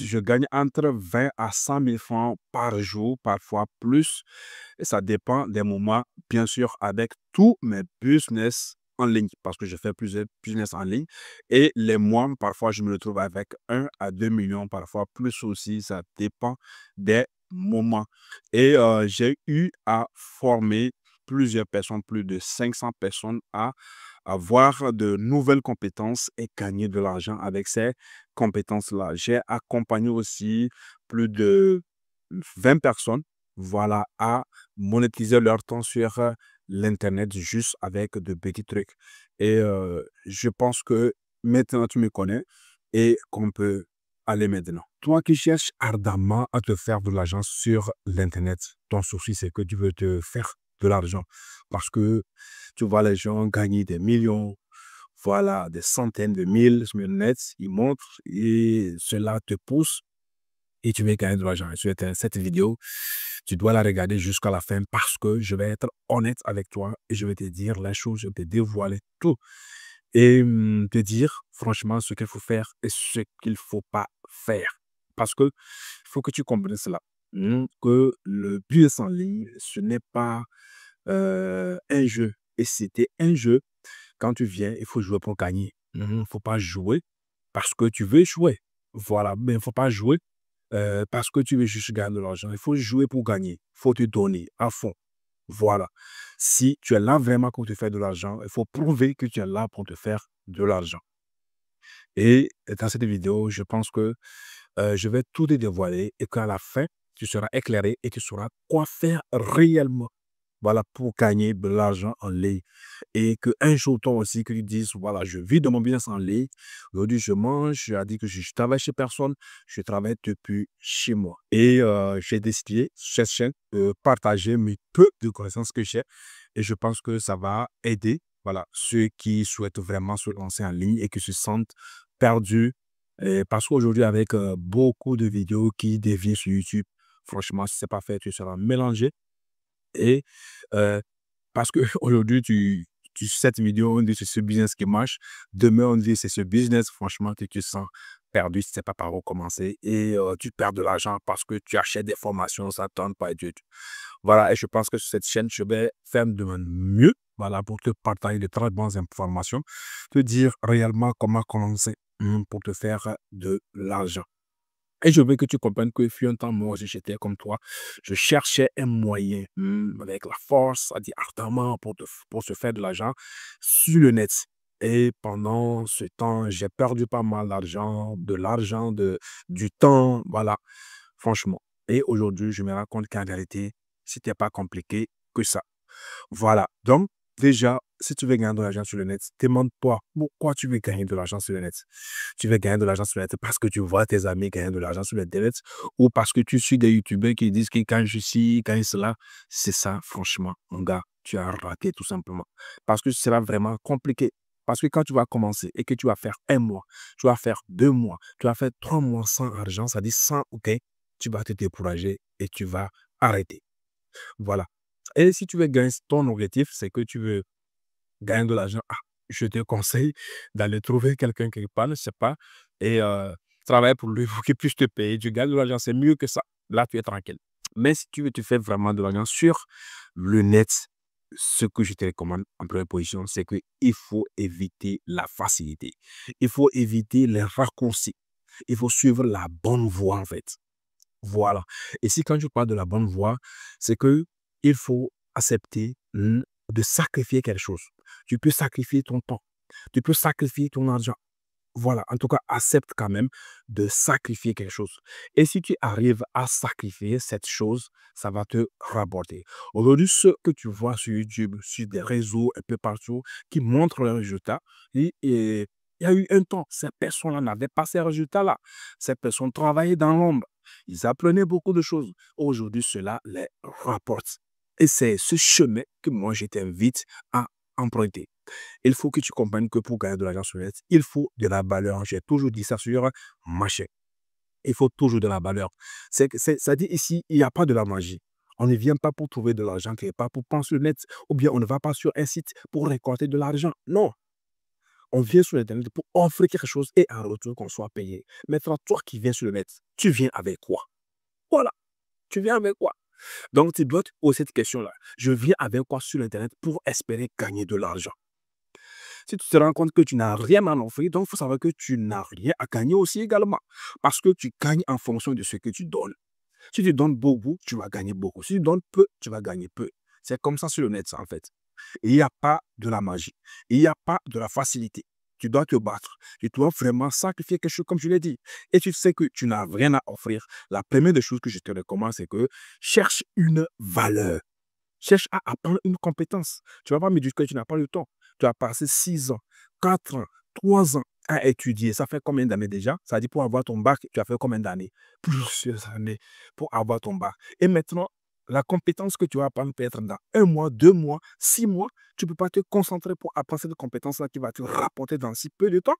Je gagne entre 20 à 100 000 francs par jour, parfois plus. Et ça dépend des moments, bien sûr, avec tous mes business en ligne, parce que je fais plusieurs business en ligne. Et les mois, parfois, je me retrouve avec 1 à 2 millions, parfois plus aussi. Ça dépend des moments. Et j'ai eu à former plusieurs personnes, plus de 500 personnes, à avoir de nouvelles compétences et gagner de l'argent avec ces compétences-là. J'ai accompagné aussi plus de 20 personnes, voilà, à monétiser leur temps sur l'Internet juste avec de petits trucs. Et je pense que maintenant tu me connais et qu'on peut aller maintenant. Toi qui cherches ardemment à te faire de l'argent sur l'Internet, ton souci, c'est que tu veux te faire de l'argent parce que tu vois les gens gagner des millions, voilà, des centaines de mille sur le net, ils montrent et cela te pousse et tu veux gagner de l'argent. Et cette vidéo, tu dois la regarder jusqu'à la fin parce que je vais être honnête avec toi et je vais te dire les choses, je vais te dévoiler tout et te dire franchement ce qu'il faut faire et ce qu'il ne faut pas faire. Parce que il faut que tu comprennes cela, que le business en ligne, ce n'est pas un jeu. Et c'était un jeu, quand tu viens, il faut jouer pour gagner. Il ne faut pas jouer parce que tu veux jouer. Voilà, mais il ne faut pas jouer parce que tu veux juste gagner de l'argent. Il faut jouer pour gagner. Il faut te donner à fond. Voilà. Si tu es là vraiment pour te faire de l'argent, il faut prouver que tu es là pour te faire de l'argent. Et dans cette vidéo, je pense que je vais tout te dévoiler et qu'à la fin, tu seras éclairé et tu sauras quoi faire réellement. Voilà, pour gagner de l'argent en ligne. Et qu'un jour, toi aussi, que tu dises, voilà, je vis de mon business en ligne. Aujourd'hui, je mange, je dis que je travaille chez personne, je travaille depuis chez moi. Et j'ai décidé, sur cette chaîne, de partager mes peu de connaissances que j'ai. Et je pense que ça va aider, voilà, ceux qui souhaitent vraiment se lancer en ligne et qui se sentent perdus. Et parce qu'aujourd'hui, avec beaucoup de vidéos qui dévient sur YouTube, franchement, si ce n'est pas fait, tu seras mélangé. Et heu, parce qu'aujourd'hui, cette vidéo, on dit c'est ce business qui marche. Demain, on dit c'est ce business, franchement, que tu te sens perdu, tu ne sais pas par où commencer et tu perds de l'argent parce que tu achètes des formations, ça ne tente pas et tout. Voilà, et je pense que sur cette chaîne, je vais faire de mon mieux, voilà, pour te partager de très bonnes informations, te dire réellement comment commencer, pour te faire de l'argent. Et je veux que tu comprennes que fut un temps, moi aussi, j'étais comme toi. Je cherchais un moyen, avec la force, à dire ardemment pour se faire de l'argent sur le net. Et pendant ce temps, j'ai perdu pas mal d'argent, de l'argent, du temps, voilà, franchement. Et aujourd'hui, je me rends compte qu'en réalité, c'était pas compliqué que ça. Voilà. Donc, déjà, si tu veux gagner de l'argent sur le net, demande-toi pourquoi tu veux gagner de l'argent sur le net. Tu veux gagner de l'argent sur le net parce que tu vois tes amis gagner de l'argent sur le net ou parce que tu suis des youtubeurs qui disent qu'ils gagnent ceci, gagnent cela. C'est ça, franchement, mon gars, tu as raté tout simplement. Parce que ce sera vraiment compliqué. Parce que quand tu vas commencer et que tu vas faire 1 mois, tu vas faire 2 mois, tu vas faire 3 mois sans argent, ça dit sans, ok, tu vas te décourager et tu vas arrêter. Voilà. Et si tu veux gagner, ton objectif, c'est que tu veux gagner de l'argent, je te conseille d'aller trouver quelqu'un quelque part, je ne sais pas, et travailler pour lui pour qu'il puisse te payer. Tu gagnes de l'argent, c'est mieux que ça. Là, tu es tranquille. Mais si tu veux te faire vraiment de l'argent sur le net, ce que je te recommande en première position, c'est qu'il faut éviter la facilité. Il faut éviter les raccourcis. Il faut suivre la bonne voie, en fait. Voilà. Et si quand je parle de la bonne voie, c'est que il faut accepter de sacrifier quelque chose. Tu peux sacrifier ton temps, tu peux sacrifier ton argent. Voilà, en tout cas, accepte quand même de sacrifier quelque chose. Et si tu arrives à sacrifier cette chose, ça va te rapporter. Aujourd'hui, ce que tu vois sur YouTube, sur des réseaux un peu partout, qui montrent les résultats, et il y a eu un temps, ces personnes-là n'avaient pas ces résultats-là. Ces personnes travaillaient dans l'ombre. Ils apprenaient beaucoup de choses. Aujourd'hui, cela les rapporte. Et c'est ce chemin que moi, je t'invite à emprunter. Il faut que tu comprennes que pour gagner de l'argent sur le net, il faut de la valeur. J'ai toujours dit ça sur ma chaîne. Il faut toujours de la valeur. Ça dit ici, il n'y a pas de la magie. On ne vient pas pour trouver de l'argent quelque part, pour prendre sur le net, ou bien on ne va pas sur un site pour récolter de l'argent. Non, On vient sur Internet pour offrir quelque chose et en retour qu'on soit payé. Maintenant, toi qui viens sur le net, tu viens avec quoi? Voilà, tu viens avec quoi? Donc, tu dois te poser cette question-là. Je viens avec quoi sur Internet pour espérer gagner de l'argent? Si tu te rends compte que tu n'as rien à offrir, donc il faut savoir que tu n'as rien à gagner aussi également. Parce que tu gagnes en fonction de ce que tu donnes. Si tu donnes beaucoup, tu vas gagner beaucoup. Si tu donnes peu, tu vas gagner peu. C'est comme ça sur le net, ça, en fait. Il n'y a pas de la magie. Il n'y a pas de la facilité. Tu dois te battre. Tu dois vraiment sacrifier quelque chose, comme je l'ai dit. Et tu sais que tu n'as rien à offrir. La première des choses que je te recommande, c'est que cherche une valeur. Cherche à apprendre une compétence. Tu ne vas pas me dire que tu n'as pas le temps. Tu as passé 6 ans, 4 ans, 3 ans à étudier. Ça fait combien d'années déjà? Ça dit pour avoir ton bac, tu as fait combien d'années? Plusieurs années pour avoir ton bac. Et maintenant, la compétence que tu vas apprendre peut être dans 1 mois, 2 mois, 6 mois. Tu ne peux pas te concentrer pour apprendre cette compétence-là qui va te rapporter dans si peu de temps.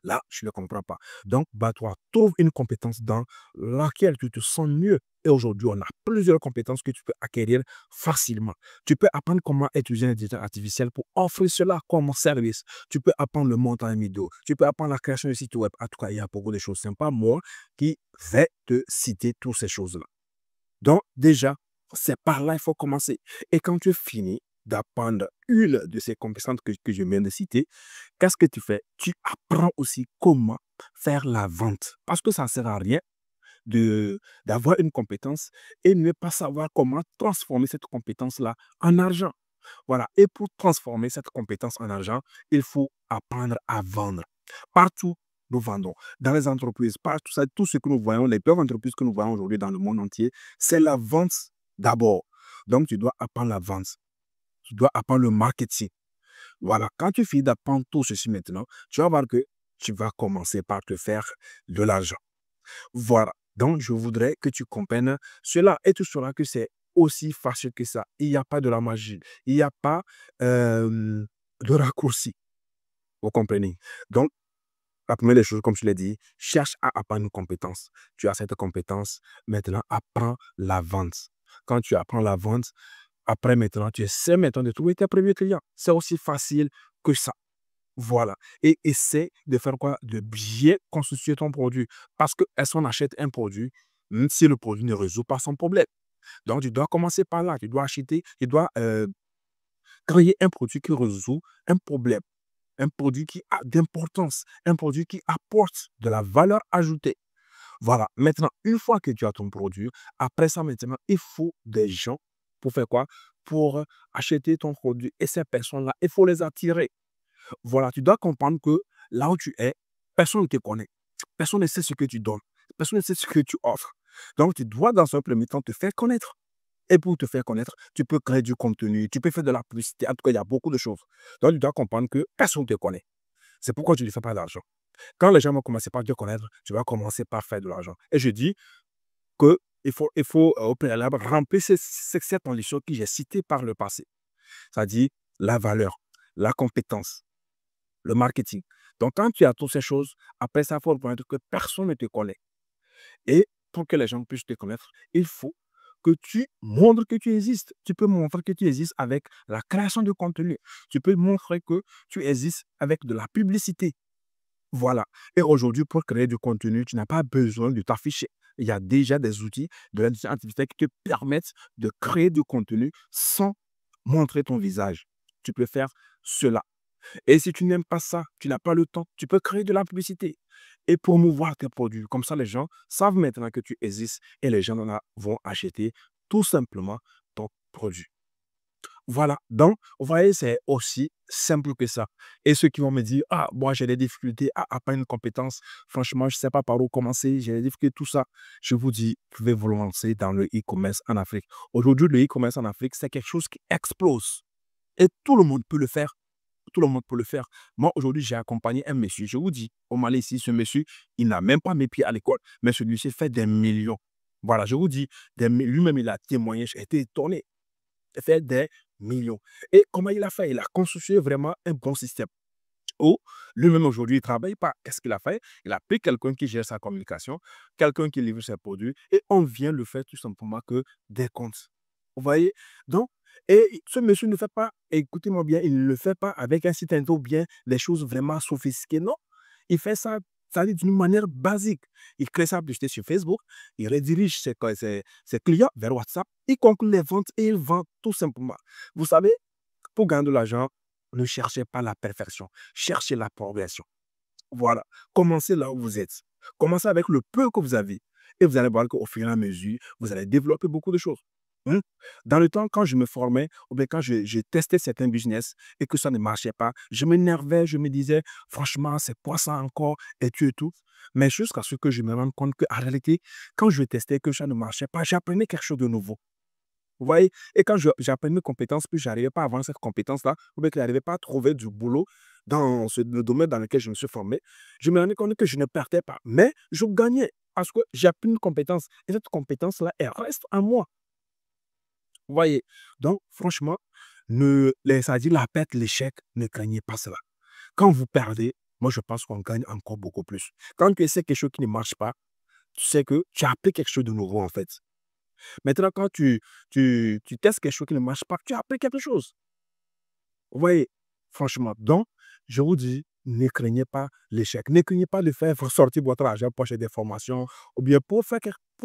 Là, je ne comprends pas. Donc, toi, trouve une compétence dans laquelle tu te sens mieux. Et aujourd'hui, on a plusieurs compétences que tu peux acquérir facilement. Tu peux apprendre comment utiliser l'intelligence artificielle pour offrir cela comme service. Tu peux apprendre le montage vidéo. Tu peux apprendre la création de site web. En tout cas, il y a beaucoup de choses sympas. Moi, qui vais te citer toutes ces choses-là. Donc, déjà, c'est par là qu'il faut commencer. Et quand tu finis d'apprendre une de ces compétences que je viens de citer, qu'est-ce que tu fais? Tu apprends aussi comment faire la vente. Parce que ça ne sert à rien d'avoir une compétence et ne pas savoir comment transformer cette compétence-là en argent. Voilà. Et pour transformer cette compétence en argent, il faut apprendre à vendre. Partout, nous vendons. Dans les entreprises, partout, ça, tout ce que nous voyons, les plein entreprises que nous voyons aujourd'hui dans le monde entier, c'est la vente d'abord. Donc, tu dois apprendre la vente. Tu dois apprendre le marketing. Voilà. Quand tu finis d'apprendre tout ceci maintenant, tu vas voir que tu vas commencer par te faire de l'argent. Voilà. Donc, je voudrais que tu comprennes cela et tu sauras que c'est aussi facile que ça. Il n'y a pas de la magie. Il n'y a pas de raccourci. Vous comprenez? Donc, la première des choses, comme je l'ai dit, cherche à apprendre une compétence. Tu as cette compétence, maintenant apprends la vente. Quand tu apprends la vente, après maintenant, tu essaies maintenant de trouver tes premiers clients. C'est aussi facile que ça. Voilà. Et essaie de faire quoi? De bien constituer ton produit. Parce que est-ce qu'on achète un produit, même si le produit ne résout pas son problème? Donc, tu dois commencer par là. Tu dois acheter, tu dois créer un produit qui résout un problème. Un produit qui a d'importance. Un produit qui apporte de la valeur ajoutée. Voilà. Maintenant, une fois que tu as ton produit, après ça, maintenant, il faut des gens pour faire quoi? Pour acheter ton produit. Et ces personnes-là, il faut les attirer. Voilà, tu dois comprendre que là où tu es, personne ne te connaît. Personne ne sait ce que tu donnes. Personne ne sait ce que tu offres. Donc, tu dois dans un premier temps te faire connaître. Et pour te faire connaître, tu peux créer du contenu, tu peux faire de la publicité. En tout cas, il y a beaucoup de choses. Donc, tu dois comprendre que personne ne te connaît. C'est pourquoi tu ne fais pas d'argent. Quand les gens vont commencer par te connaître, tu vas commencer par faire de l'argent. Et je dis que il faut au préalable remplir cette condition que j'ai citée par le passé. C'est-à-dire la valeur, la compétence, le marketing. Donc, quand tu as toutes ces choses, après ça, il faut reconnaître que personne ne te connaît. Et pour que les gens puissent te connaître, il faut que tu montres que tu existes. Tu peux montrer que tu existes avec la création de contenu. Tu peux montrer que tu existes avec de la publicité. Voilà. Et aujourd'hui, pour créer du contenu, tu n'as pas besoin de t'afficher. Il y a déjà des outils de l'intelligence artificielle qui te permettent de créer du contenu sans montrer ton visage. Tu peux faire cela. Et si tu n'aimes pas ça, tu n'as pas le temps, tu peux créer de la publicité et promouvoir tes produits. Comme ça, les gens savent maintenant que tu existes et les gens vont acheter tout simplement ton produit. Voilà. Donc, vous voyez, c'est aussi simple que ça. Et ceux qui vont me dire, ah, moi, j'ai des difficultés à apprendre une compétence. Franchement, je ne sais pas par où commencer. J'ai des difficultés, tout ça. Je vous dis, vous pouvez vous lancer dans le e-commerce en Afrique. Aujourd'hui, le e-commerce en Afrique, c'est quelque chose qui explose. Et tout le monde peut le faire. Tout le monde peut le faire. Moi, aujourd'hui, j'ai accompagné un monsieur. Je vous dis, au Mali, ici, ce monsieur, il n'a même pas mes pieds à l'école, mais celui-ci fait des millions. Voilà, je vous dis, lui-même, il a témoigné. J'ai été étonné. Il fait des millions. Et comment il a fait? Il a construit vraiment un bon système. Où lui-même, aujourd'hui, il ne travaille pas. Qu'est-ce qu'il a fait? Il a pris quelqu'un qui gère sa communication, quelqu'un qui livre ses produits, et on vient le faire tout simplement que des comptes. Vous voyez? Donc, Et ce monsieur ne fait pas, écoutez-moi bien, il ne le fait pas avec un site internet ou bien des choses vraiment sophistiquées, non. Il fait ça, ça dit d'une manière basique. Il crée sa publicité sur Facebook, il redirige ses clients vers WhatsApp, il conclut les ventes et il vend tout simplement. Vous savez, pour gagner de l'argent, ne cherchez pas la perfection, cherchez la progression. Voilà, commencez là où vous êtes. Commencez avec le peu que vous avez et vous allez voir qu'au fur et à mesure, vous allez développer beaucoup de choses. Mmh. Dans le temps, quand je me formais ou bien quand je testais certains business et que ça ne marchait pas, je m'énervais, je me disais: «Franchement, c'est quoi ça encore?» et tout et tout. Mais jusqu'à ce que je me rende compte qu'en réalité, quand je testais que ça ne marchait pas, j'apprenais quelque chose de nouveau. Vous voyez? Et quand j'apprenais une compétence, puis j'arrivais pas à vendre cette compétence-là, ou bien que j'arrivais pas à trouver du boulot dans le domaine dans lequel je me suis formé, je me rendais compte que je ne perdais pas, mais je gagnais parce que j'ai appris une compétence et cette compétence-là, elle reste en moi. Vous voyez? Donc franchement, ça dit la perte, l'échec, ne craignez pas cela. Quand vous perdez, moi je pense qu'on gagne encore beaucoup plus. Quand tu essaies quelque chose qui ne marche pas, tu sais que tu as appris quelque chose de nouveau en fait. Maintenant, quand tu testes quelque chose qui ne marche pas, tu as appris quelque chose. Vous voyez? Franchement, donc, je vous dis, ne craignez pas l'échec. Ne craignez pas de faire sortir votre argent pour acheter des formations ou bien pour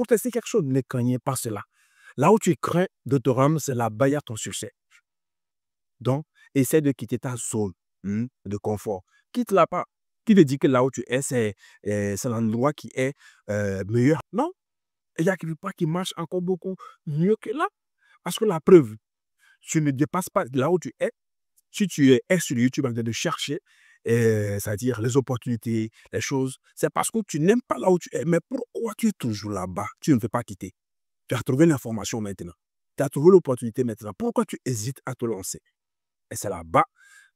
tester quelque chose. Ne craignez pas cela. Là où tu crains de te rendre, c'est là-bas, il y a ton succès. Donc, essaie de quitter ta zone de confort. Quitte-la pas. Qui te dit que là où tu es, c'est l'endroit qui est meilleur? Non, il y a quelque part qui marche encore beaucoup mieux que là. Parce que la preuve, tu ne dépasses pas là où tu es. Si tu es sur YouTube en train de chercher, c'est-à-dire les opportunités, les choses, c'est parce que tu n'aimes pas là où tu es. Mais pourquoi tu es toujours là-bas? Tu ne veux pas quitter. Tu as trouvé l'information maintenant. Tu as trouvé l'opportunité maintenant. Pourquoi tu hésites à te lancer? Et c'est là-bas,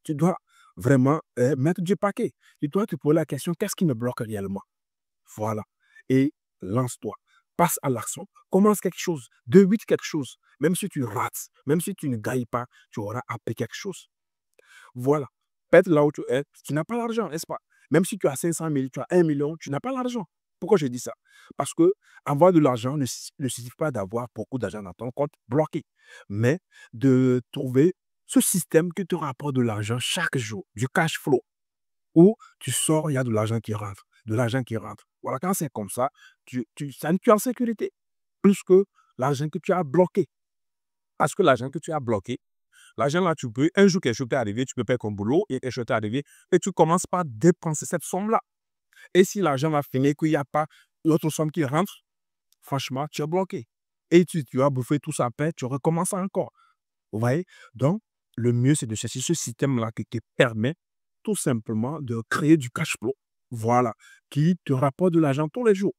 tu dois vraiment mettre du paquet. Tu dois te poser la question, qu'est-ce qui me bloque réellement? Voilà. Et lance-toi. Passe à l'action. Commence quelque chose. Débute quelque chose. Même si tu rates, même si tu ne gagnes pas, tu auras appris quelque chose. Voilà. Peut-être là où tu es, tu n'as pas l'argent, n'est-ce pas? Même si tu as 500 000, tu as 1 million, tu n'as pas l'argent. Pourquoi je dis ça? Parce que avoir de l'argent ne suffit pas d'avoir beaucoup d'argent dans ton compte bloqué, mais de trouver ce système qui te rapporte de l'argent chaque jour, du cash flow, où tu sors, il y a de l'argent qui rentre, de l'argent qui rentre. Voilà, quand c'est comme ça, tu es en sécurité, plus que l'argent que tu as bloqué. Parce que l'argent que tu as bloqué, l'argent là, tu peux, un jour quelque chose t'est arrivé, tu peux perdre ton boulot et quelque chose t'est arrivé et tu commences par dépenser cette somme-là. Et si l'argent va finir, qu'il n'y a pas l'autre somme qui rentre, franchement, tu es bloqué. Et tu vas bouffer tout ça, après, tu recommences encore. Vous voyez? Donc, le mieux, c'est de chercher ce système-là qui te permet tout simplement de créer du cash flow. Voilà. Qui te rapporte de l'argent tous les jours.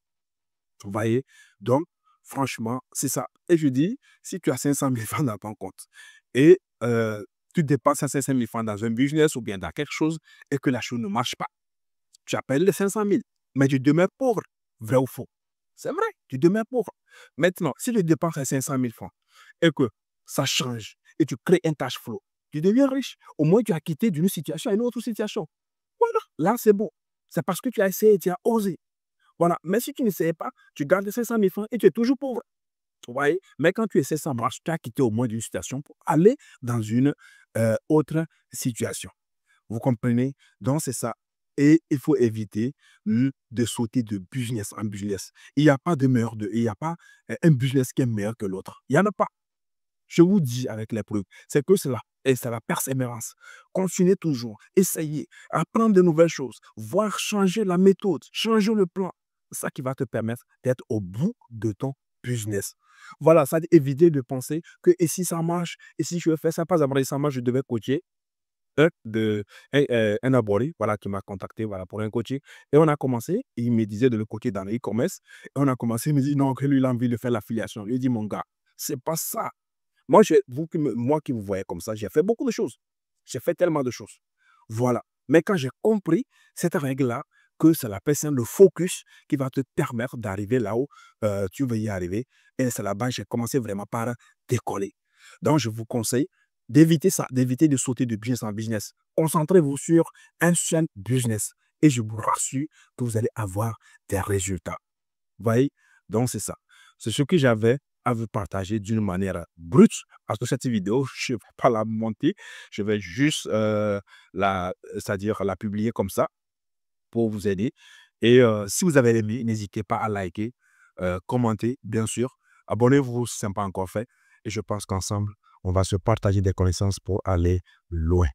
Vous voyez? Donc, franchement, c'est ça. Et je dis, si tu as 500 000 francs dans ton compte et tu dépenses ces 500 000 francs dans un business ou bien dans quelque chose et que la chose ne marche pas, tu appelles les 500 000, mais tu demeures pauvre. Vrai ou faux? C'est vrai, tu demeures pauvre. Maintenant, si tu dépenses ces 500 000 francs et que ça change et tu crées un cash flow, tu deviens riche. Au moins, tu as quitté d'une situation à une autre situation. Voilà, là, c'est bon. C'est parce que tu as essayé, tu as osé. Voilà. Mais si tu n'essayes pas, tu gardes les 500 000 francs et tu es toujours pauvre. Vous voyez? Mais quand tu essaies, ça marche. Tu as quitté au moins d'une situation pour aller dans une autre situation. Vous comprenez? Donc, c'est ça. Et il faut éviter de sauter de business en business. Il n'y a pas de meilleur il n'y a pas un business qui est meilleur que l'autre. Il n'y en a pas. Je vous dis avec les preuves, c'est que cela. Et c'est la persévérance. Continuez toujours, essayez, apprendre de nouvelles choses, voir changer la méthode, changer le plan. C'est ça qui va te permettre d'être au bout de ton business. Voilà, ça dit éviter de penser que et si ça marche, et si je fais ça, pas après ça marche, je devais coacher un abonné voilà, qui m'a contacté voilà, pour un coaching. Et on a commencé, il me disait de le coacher dans le e-commerce. Et on a commencé, il me dit non, que lui, il a envie de faire l'affiliation. Je lui ai dit, mon gars, c'est pas ça. Moi, moi qui vous voyez comme ça, j'ai fait beaucoup de choses. J'ai fait tellement de choses. Voilà. Mais quand j'ai compris cette règle-là, que c'est la personne, le focus qui va te permettre d'arriver là où tu veux y arriver. Et c'est là-bas que j'ai commencé vraiment par décoller. Donc, je vous conseille d'éviter ça, d'éviter de sauter de business en business. Concentrez-vous sur un seul business. Et je vous rassure que vous allez avoir des résultats. Vous voyez? Donc, c'est ça. C'est ce que j'avais à vous partager d'une manière brute parce que cette vidéo, je ne vais pas la monter, je vais juste c'est-à-dire la publier comme ça pour vous aider. Et si vous avez aimé, n'hésitez pas à liker, commenter, bien sûr. Abonnez-vous si ce n'est pas encore fait. Et je pense qu'ensemble, on va se partager des connaissances pour aller loin.